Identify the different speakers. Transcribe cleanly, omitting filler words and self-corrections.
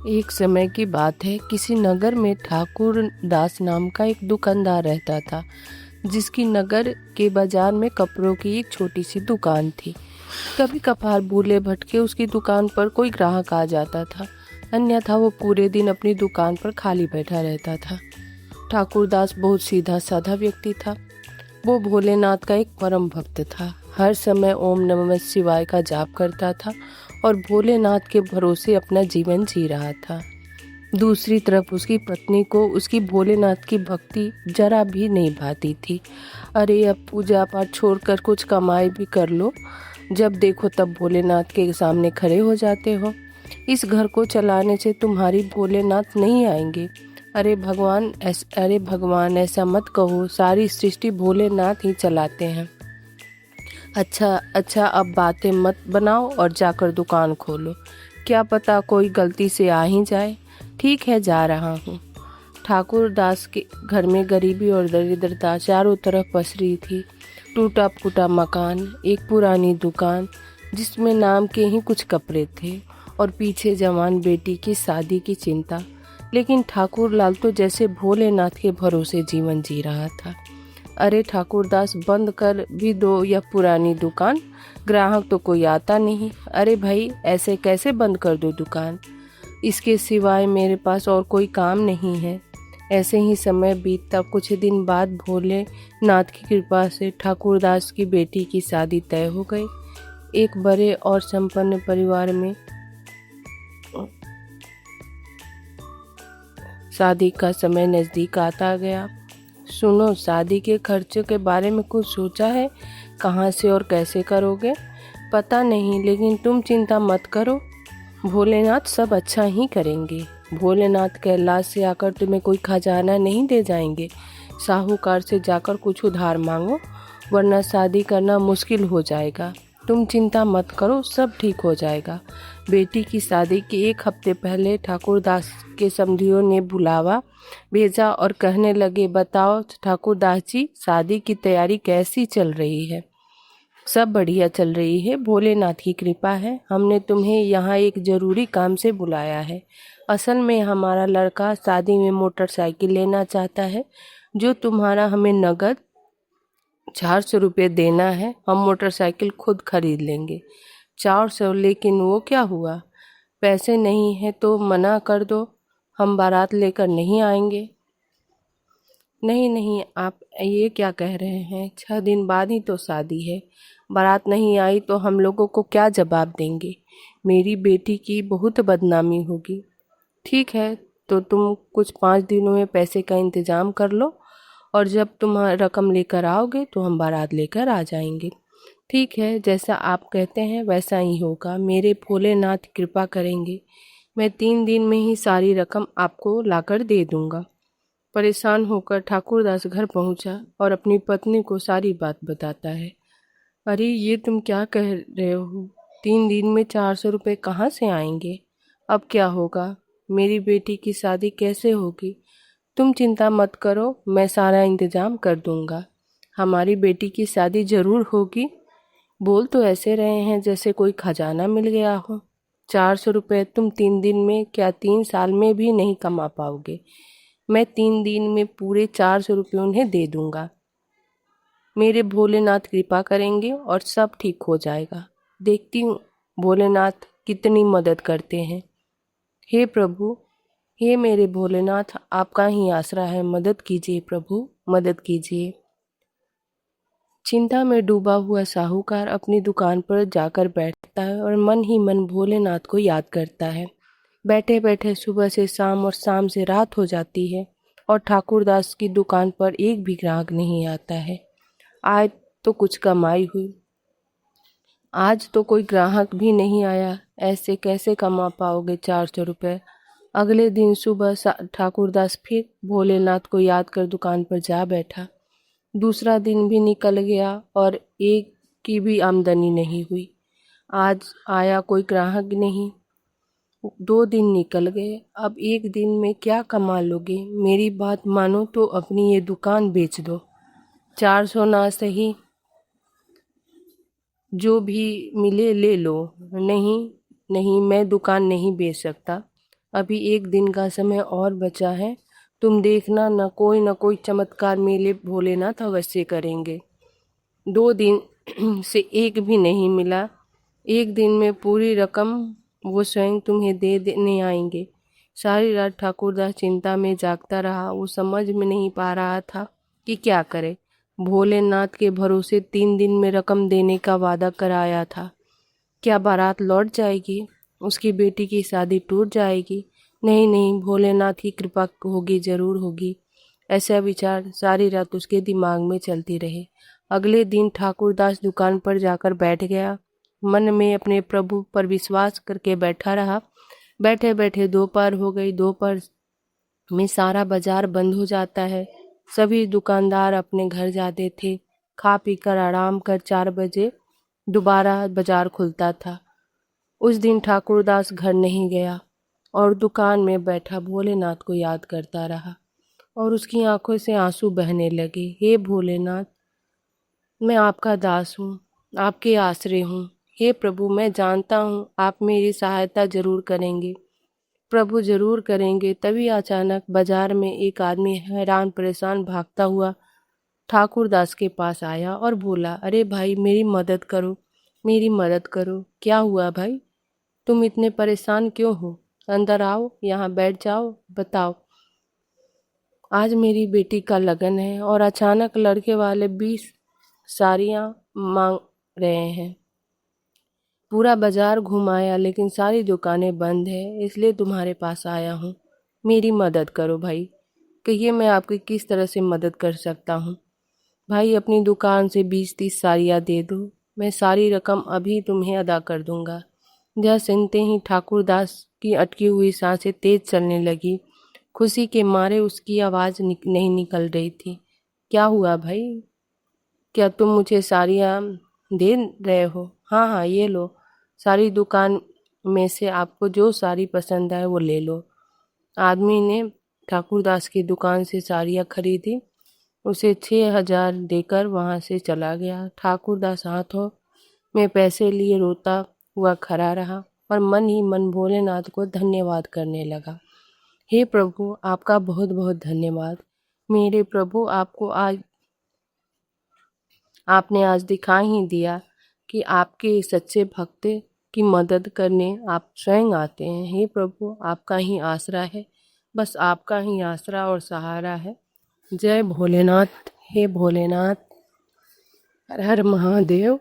Speaker 1: एक समय की बात है, किसी नगर में ठाकुर दास नाम का एक दुकानदार रहता था, जिसकी नगर के बाजार में कपड़ों की एक छोटी सी दुकान थी। कभी कभार भूले भटके उसकी दुकान पर कोई ग्राहक आ जाता था, अन्यथा वो पूरे दिन अपनी दुकान पर खाली बैठा रहता था। ठाकुर दास बहुत सीधा साधा व्यक्ति था। वो भोलेनाथ का एक परम भक्त था। हर समय ओम नमः शिवाय का जाप करता था और भोलेनाथ के भरोसे अपना जीवन जी रहा था। दूसरी तरफ उसकी पत्नी को उसकी भोलेनाथ की भक्ति जरा भी नहीं भाती थी। अरे अब पूजा पाठ छोड़कर कुछ कमाई भी कर लो, जब देखो तब भोलेनाथ के सामने खड़े हो जाते हो। इस घर को चलाने से तुम्हारी भोलेनाथ नहीं आएंगे। अरे भगवान ऐसा मत कहो, सारी सृष्टि भोलेनाथ ही चलाते हैं। अच्छा अच्छा, अब बातें मत बनाओ और जाकर दुकान खोलो। क्या पता कोई गलती से आ ही जाए। ठीक है, जा रहा हूँ। ठाकुर दास के घर में गरीबी और दरिद्रता चारों तरफ पसरी थी। टूटा फूटा मकान, एक पुरानी दुकान जिसमें नाम के ही कुछ कपड़े थे, और पीछे जवान बेटी की शादी की चिंता। लेकिन ठाकुर लाल तो जैसे भोलेनाथ के भरोसे जीवन जी रहा था। अरे ठाकुर दास, बंद कर भी दो यह पुरानी दुकान, ग्राहक तो कोई आता नहीं। अरे भाई, ऐसे कैसे बंद कर दो दुकान? इसके सिवाय मेरे पास और कोई काम नहीं है। ऐसे ही समय बीतता। कुछ दिन बाद भोलेनाथ की कृपा से ठाकुर दास की बेटी की शादी तय हो गई। एक बड़े और संपन्न परिवार में शादी का समय नज़दीक आता गया। सुनो, शादी के खर्चे के बारे में कुछ सोचा है? कहाँ से और कैसे करोगे? पता नहीं, लेकिन तुम चिंता मत करो, भोलेनाथ सब अच्छा ही करेंगे। भोलेनाथ कैलाश से आकर तुम्हें कोई खजाना नहीं दे जाएंगे। साहूकार से जाकर कुछ उधार मांगो, वरना शादी करना मुश्किल हो जाएगा। तुम चिंता मत करो, सब ठीक हो जाएगा। बेटी की शादी के एक हफ्ते पहले ठाकुर दास के समधियों ने बुलावा भेजा और कहने लगे, बताओ ठाकुर दास जी, शादी की तैयारी कैसी चल रही है? सब बढ़िया चल रही है, भोलेनाथ की कृपा है। हमने तुम्हें यहाँ एक जरूरी काम से बुलाया है। असल में हमारा लड़का शादी में मोटरसाइकिल लेना चाहता है, जो तुम्हारा हमें नगद 400 रुपये देना है। हम मोटरसाइकिल खुद खरीद लेंगे। 400? लेकिन वो क्या हुआ? पैसे नहीं है तो मना कर दो, हम बारात लेकर नहीं आएंगे। नहीं नहीं, आप ये क्या कह रहे हैं? 6 दिन बाद ही तो शादी है। बारात नहीं आई तो हम लोगों को क्या जवाब देंगे? मेरी बेटी की बहुत बदनामी होगी। ठीक है, तो तुम कुछ 5 दिनों में पैसे का इंतजाम कर लो, और जब तुम रकम लेकर आओगे तो हम बारात लेकर आ जाएंगे। ठीक है, जैसा आप कहते हैं वैसा ही होगा। मेरे भोलेनाथ कृपा करेंगे। मैं 3 दिन में ही सारी रकम आपको लाकर दे दूंगा। परेशान होकर ठाकुरदास घर पहुंचा और अपनी पत्नी को सारी बात बताता है। अरे ये तुम क्या कह रहे हो? 3 दिन में 400 रुपये कहाँ से आएंगे? अब क्या होगा? मेरी बेटी की शादी कैसे होगी? तुम चिंता मत करो, मैं सारा इंतजाम कर दूंगा। हमारी बेटी की शादी जरूर होगी। बोल तो ऐसे रहे हैं जैसे कोई खजाना मिल गया हो। 400 रुपये तुम 3 दिन में क्या 3 साल में भी नहीं कमा पाओगे। मैं 3 दिन में पूरे 400 रुपये उन्हें दे दूंगा। मेरे भोलेनाथ कृपा करेंगे और सब ठीक हो जाएगा। देखती हूँ भोलेनाथ कितनी मदद करते हैं। हे प्रभु, हे मेरे भोलेनाथ, आपका ही आसरा है। मदद कीजिए प्रभु, मदद कीजिए। चिंता में डूबा हुआ साहूकार अपनी दुकान पर जाकर बैठता है और मन ही मन भोलेनाथ को याद करता है। बैठे बैठे सुबह से शाम और शाम से रात हो जाती है, और ठाकुरदास की दुकान पर एक भी ग्राहक नहीं आता है। आज तो कुछ कमाई हुई, आज तो कोई ग्राहक भी नहीं आया। ऐसे कैसे कमा पाओगे 400 रुपये? अगले दिन सुबह ठाकुरदास फिर भोलेनाथ को याद कर दुकान पर जा बैठा। दूसरा दिन भी निकल गया और एक की भी आमदनी नहीं हुई। आज आया कोई ग्राहक नहीं। 2 दिन निकल गए। अब एक दिन में क्या कमा लोगे? मेरी बात मानो तो अपनी ये दुकान बेच दो। 400 ना सही, जो भी मिले ले लो। नहीं नहीं, मैं दुकान नहीं बेच सकता। अभी एक दिन का समय और बचा है। तुम देखना न कोई चमत्कार मेरे भोलेनाथ अवश्य करेंगे। 2 दिन से एक भी नहीं मिला। एक दिन में पूरी रकम वो स्वयं तुम्हें दे देने आएंगे। सारी रात ठाकुरदास चिंता में जागता रहा। वो समझ में नहीं पा रहा था कि क्या करे। भोलेनाथ के भरोसे 3 दिन में रकम देने का वादा कराया था। क्या बारात लौट जाएगी? उसकी बेटी की शादी टूट जाएगी? नहीं नहीं, भोलेनाथ की कृपा होगी, जरूर होगी। ऐसा विचार सारी रात उसके दिमाग में चलती रहे। अगले दिन ठाकुरदास दुकान पर जाकर बैठ गया। मन में अपने प्रभु पर विश्वास करके बैठा रहा। बैठे बैठे दोपहर हो गई। दोपहर में सारा बाजार बंद हो जाता है। सभी दुकानदार अपने घर जाते थे। खा पी कर आराम कर 4 बजे दोबारा बाजार खुलता था। उस दिन ठाकुरदास घर नहीं गया और दुकान में बैठा भोलेनाथ को याद करता रहा और उसकी आंखों से आंसू बहने लगे। हे भोलेनाथ, मैं आपका दास हूँ, आपके आश्रय हूँ। हे प्रभु, मैं जानता हूँ आप मेरी सहायता जरूर करेंगे, प्रभु जरूर करेंगे। तभी अचानक बाजार में एक आदमी हैरान परेशान भागता हुआ ठाकुरदास के पास आया और बोला, अरे भाई, मेरी मदद करो, मेरी मदद करो। क्या हुआ भाई? तुम इतने परेशान क्यों हो? अंदर आओ, यहाँ बैठ जाओ, बताओ। आज मेरी बेटी का लगन है और अचानक लड़के वाले 20 साड़ियाँ मांग रहे हैं। पूरा बाजार घुमाया लेकिन सारी दुकानें बंद है, इसलिए तुम्हारे पास आया हूँ। मेरी मदद करो भाई। कहिए मैं आपकी किस तरह से मदद कर सकता हूँ? भाई, अपनी दुकान से 20-30 साड़ियाँ दे दो, मैं सारी रकम अभी तुम्हें अदा कर दूंगा। यह सुनते ही ठाकुरदास की अटकी हुई सांसें तेज चलने लगी। खुशी के मारे उसकी आवाज़ नहीं निकल रही थी। क्या हुआ भाई? क्या तुम मुझे साड़ियाँ दे रहे हो? हाँ हाँ, ये लो, सारी दुकान में से आपको जो साड़ी पसंद आए वो ले लो। आदमी ने ठाकुरदास की दुकान से साड़ियाँ खरीदी। उसे 6,000 देकर वहाँ से चला गया। ठाकुरदास हाथों में पैसे लिए रोता हुआ खड़ा रहा और मन ही मन भोलेनाथ को धन्यवाद करने लगा। हे प्रभु, आपका बहुत बहुत धन्यवाद। मेरे प्रभु, आपने आज दिखा ही दिया कि आपके सच्चे भक्त की मदद करने आप स्वयं आते हैं। हे प्रभु, आपका ही आसरा है, बस आपका ही आसरा और सहारा है। जय भोलेनाथ। हे भोलेनाथ, हर हर महादेव।